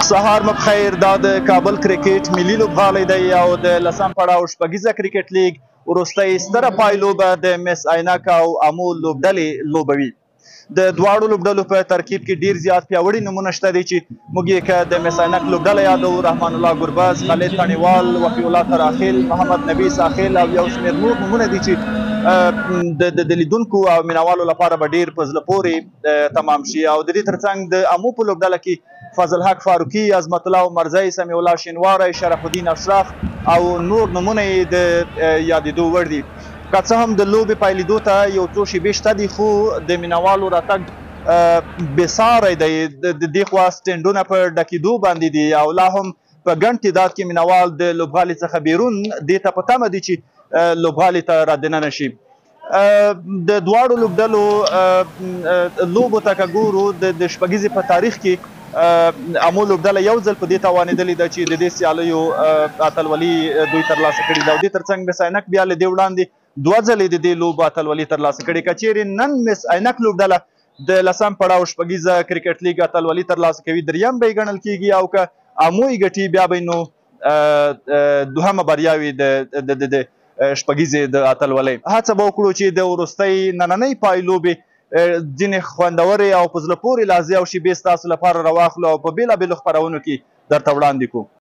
سهار مو بخیر. دا د کابل کرکټ ملي لوبغالی دی او د لسم پړاو شپږیزه کرکټ لیګ وروستۍ ستره پایلوبه د مس عینک او امو لوبډلې لوبوي. د دواړو لوبډلو په ترکیب کې ډیر زیات پیاوړي نومونه شته دي چې موږ یې که د مس عینک لوبډله یادو: رحمان الله ګربز، خالد تڼیوال، وفي الله تراخیل، محمد نبی ساخیل او یو شمېر نور نومونه دي چې د لیدونکو او مینوالو لپاره به ډیر په زړه پورې تمام شي. او د دې ترڅنګ د امو په لوبډله کې فضل حق فاروقي، عظمت الله عمرزی، سمیع الله شینواری، شرف الدین اشرف او نور نومونه یې د یادېدو وړ دي. که څه هم د لوبې پیلېدو ته یو څو شیبې شته دي، خو د مینوالو راتګ بېساری دی. د دې خوا سټینډونه په ډکېدو باندې دي او لا هم په ګڼ تعداد کې مینوال د لوبغالي څخه بیرون دې ته په تمه دي چې لوبغالي ته رادننه شي. د دواړو لوبډلو لوبو ته که ګورو د شپږیزې په تاریخ کې امو لوبډله یو ځل په دې توانېدلې ده چې د دې سیالیو اتلولي دوی ترلاسه کړې ده او دې ترڅنګ مس عینک بیا له دې وړاندې دوه ځلې د دې لوبو اتلولي ترلاسه کړې. که چیرې نن مس عینک لوبډله د لسم پړاو شپږیزه کرکټ لیګ اتلولي ترلاسه کوي، دریم به یې ګڼل کیږي، او که امو یې ګټي بیا به نو دوهمه بریا وي د شپږیزې د اتلولۍ. هڅه به وکړو چې د وروستۍ نننۍ پایلوبې ځینې خوندورې او په زړه پورې لحظې او شیبې ستاسو لپاره راواخلو او په بېلابېلو خپرونو کې درته وړاندې کړو.